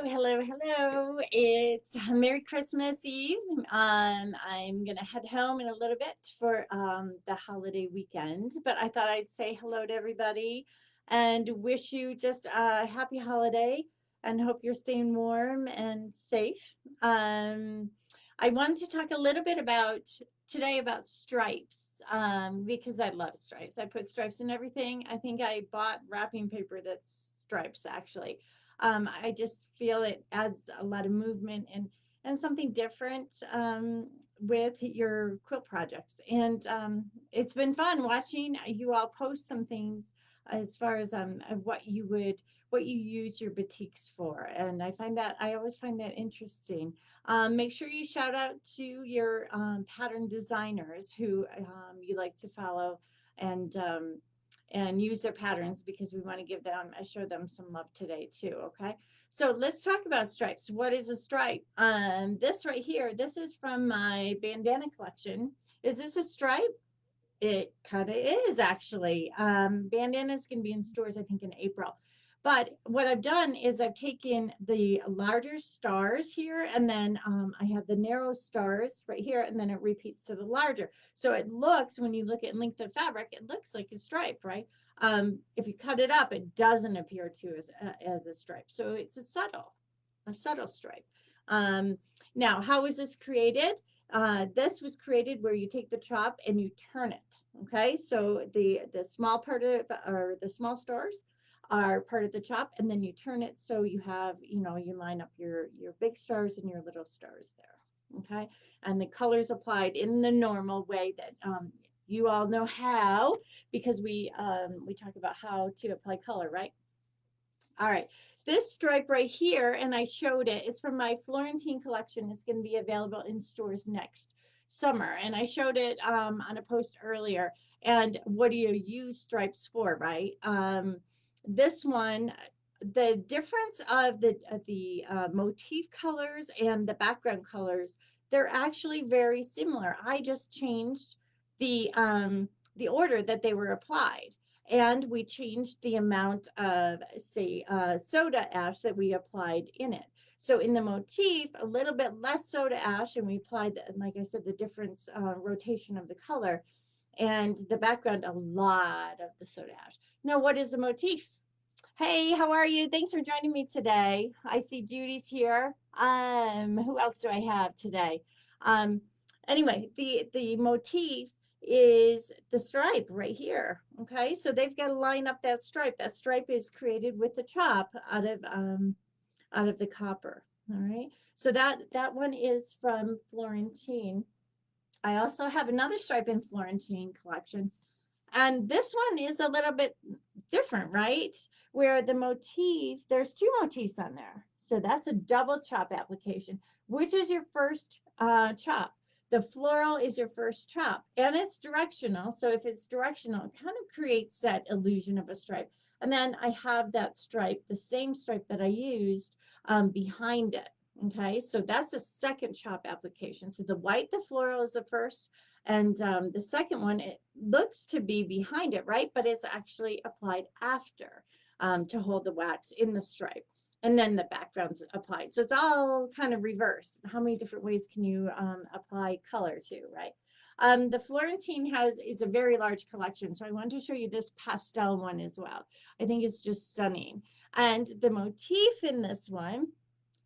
Hello. It's Merry Christmas Eve. I'm gonna head home in a little bit for the holiday weekend, but I thought I'd say hello to everybody and wish you just a happy holiday and hope you're staying warm and safe. I wanted to talk a little bit about today about stripes because I love stripes. I put stripes in everything. I think I bought wrapping paper that's stripes actually. I just feel it adds a lot of movement and something different with your quilt projects. And it's been fun watching you all post some things as far as of what you use your batiks for. And I always find that interesting. Make sure you shout out to your pattern designers who you like to follow and use their patterns because we want to show them some love today too. Okay. So let's talk about stripes. What is a stripe? This right here, this is from my bandana collection. Is this a stripe? It kind of is actually. Bandanas can be in stores, I think, in April. But what I've done is I've taken the larger stars here, and then I have the narrow stars right here, and then it repeats to the larger. So it looks, when you look at length of fabric, it looks like a stripe, right? If you cut it up, it doesn't appear to as a stripe. So it's a subtle stripe. Now, how was this created? This was created where you take the chop and you turn it. Okay, so the small part of or the small stars are part of the chop, and then you turn it so you have you line up your big stars and your little stars there. Okay, and the colors applied in the normal way that you all know how, because we talk about how to apply color, right? All right. This stripe right here, and I showed it, is from my Florentine collection. It's going to be available in stores next summer. And I showed it on a post earlier. And what do you use stripes for, right? This one, the difference of the motif colors and the background colors, they're actually very similar. I just changed the order that they were applied, and we changed the amount of, say, soda ash that we applied in it. So in the motif, a little bit less soda ash, and we applied, like I said, the difference rotation of the color, and the background, a lot of the soda ash. Now, what is a motif? Hey, how are you? Thanks for joining me today. I see Judy's here. Who else do I have today? Um, anyway, the motif is the stripe right here. Okay, so they've got to line up that stripe. That stripe is created with the chop out of the copper. All right, so that one is from Florentine. I also have another stripe in Florentine collection, and this one is a little bit different, right? Where the motif, there's two motifs on there. So that's a double chop application. Which is your first chop? The floral is your first chop, and it's directional. So if it's directional, it kind of creates that illusion of a stripe. And then I have that stripe, the same stripe that I used behind it. Okay, so that's a second chop application. So the white, the floral is the first, and the second one, it looks to be behind it, right? But it's actually applied after to hold the wax in the stripe. And then the background's applied. So it's all kind of reversed. How many different ways can you apply color to, right? The Florentine is a very large collection. So I wanted to show you this pastel one as well. I think it's just stunning. And the motif in this one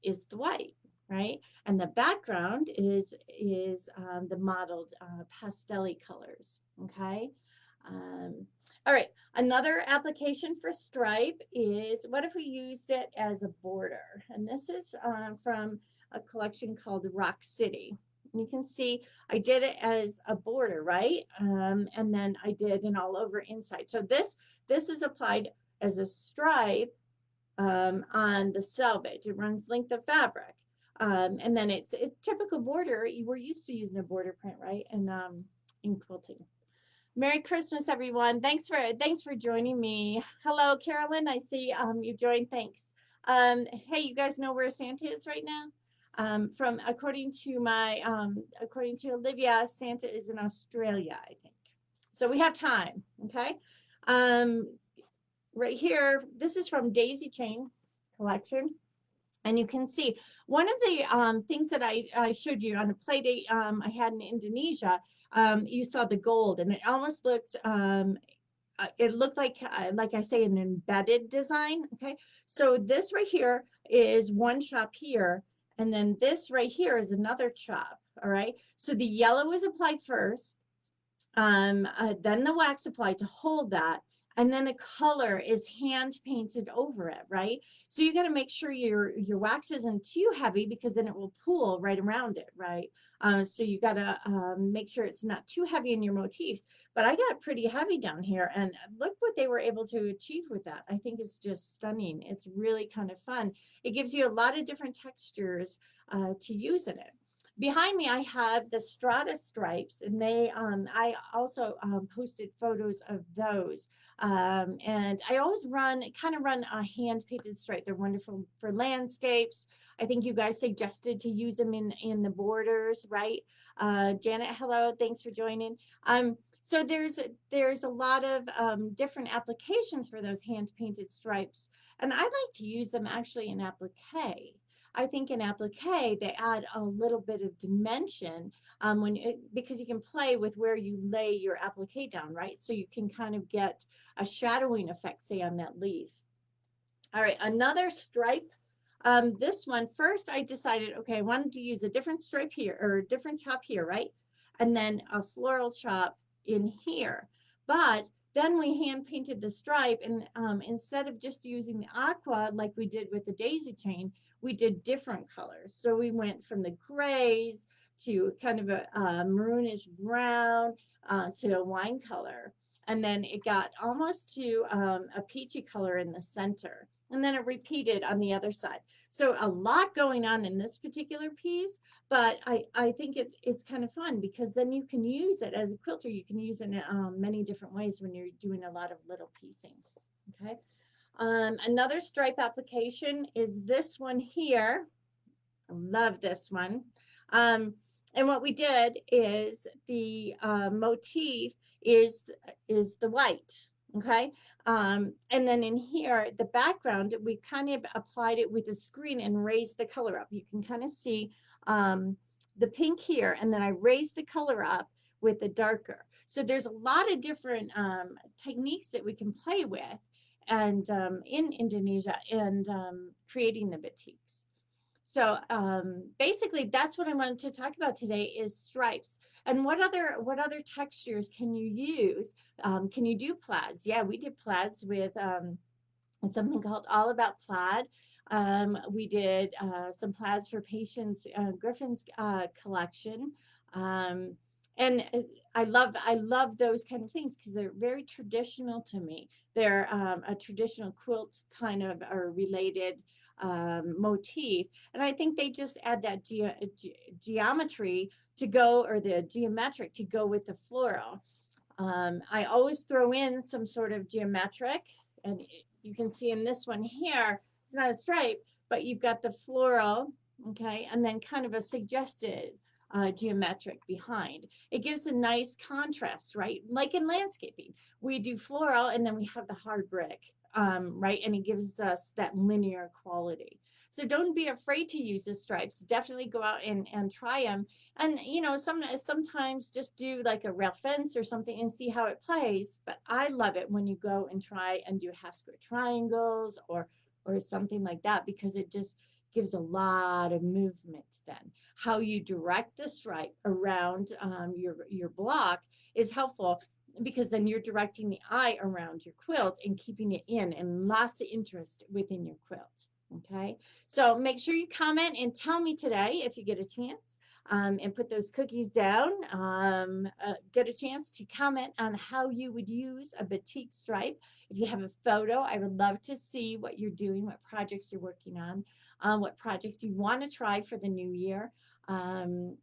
is the white, right? And the background is the modeled pastel-y colors. Okay. All right. Another application for stripe is, what if we used it as a border? And this is from a collection called Rock City. And you can see I did it as a border, right? And then I did an all over inside. So this is applied as a stripe on the selvage. It runs length of fabric. And then it's typical border. We're used to using a border print, right? And in quilting. Merry Christmas, everyone. Thanks for joining me. Hello, Carolyn. I see you joined. Thanks. Hey, you guys know where Santa is right now? According to Olivia, Santa is in Australia, I think. So we have time. Okay. Right here, this is from Daisy Chain collection. And you can see one of the things that I showed you on a play date I had in Indonesia. You saw the gold, and it almost looked it looked like I say, an embedded design. Okay, so this right here is one chop here, and then this right here is another chop. All right, so the yellow is applied first, then the wax applied to hold that, and then the color is hand painted over it, right? So you got to make sure your wax isn't too heavy, because then it will pool right around it, right? So you got to make sure it's not too heavy in your motifs. But I got pretty heavy down here, and look what they were able to achieve with that. I think it's just stunning. It's really kind of fun. It gives you a lot of different textures to use in it. Behind me, I have the Strata Stripes, and I also posted photos of those. And I always kind of run a hand painted stripe. They're wonderful for landscapes. I think you guys suggested to use them in the borders, right? Janet, hello, thanks for joining. So there's a lot of different applications for those hand painted stripes, and I like to use them actually in applique. I think in applique, they add a little bit of dimension because you can play with where you lay your applique down, right? So you can kind of get a shadowing effect, say, on that leaf. All right, another stripe. This one, first I decided, okay, I wanted to use a different stripe here, or a different chop here, right? And then a floral chop in here. But then we hand painted the stripe, and instead of just using the aqua like we did with the daisy chain, we did different colors. So we went from the grays to kind of a maroonish brown to a wine color. And then it got almost to a peachy color in the center. And then it repeated on the other side. So a lot going on in this particular piece, but I think it's kind of fun, because then you can use it as a quilter. You can use it in many different ways when you're doing a lot of little piecing. Okay. Another stripe application is this one here. I love this one. Um, and what we did is the motif is the white. Okay. And then in here, the background, we kind of applied it with a screen and raised the color up. You can kind of see the pink here, and then I raised the color up with the darker. So there's a lot of different techniques that we can play with, and in Indonesia, and creating the batiks. So basically, that's what I wanted to talk about today, is stripes. And what other textures can you use? Can you do plaids? Yeah, we did plaids with something called All About Plaid. We did some plaids for Patience Griffin's collection. Um, and I love those kind of things, because they're very traditional to me. They're a traditional quilt kind of, or related motif, and I think they just add that geometry to go, or the geometric to go with the floral. I always throw in some sort of geometric, and you can see in this one here, it's not a stripe, but you've got the floral, okay, and then kind of a suggested geometric behind. It gives a nice contrast, right? Like in landscaping, we do floral, and then we have the hard brick, right? And it gives us that linear quality. So don't be afraid to use the stripes. Definitely go out and try them. And sometimes just do like a rail fence or something and see how it plays. But I love it when you go and try and do half square triangles, or something like that, because it just gives a lot of movement. Then how you direct the stripe around your block is helpful, because then you're directing the eye around your quilt and keeping it in, and lots of interest within your quilt. Okay, so make sure you comment and tell me today, if you get a chance, and put those cookies down. Get a chance to comment on how you would use a batik stripe. If you have a photo, I would love to see what you're doing, what projects you're working on, what projects you want to try for the new year. And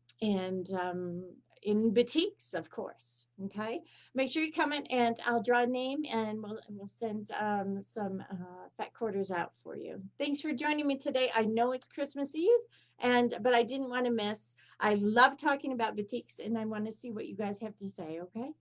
in batiks, of course. Okay, make sure you comment, and I'll draw a name, and we'll send some fat quarters out for you. Thanks for joining me today. I know it's Christmas Eve, but I didn't want to miss. I love talking about batiks, and I want to see what you guys have to say. Okay.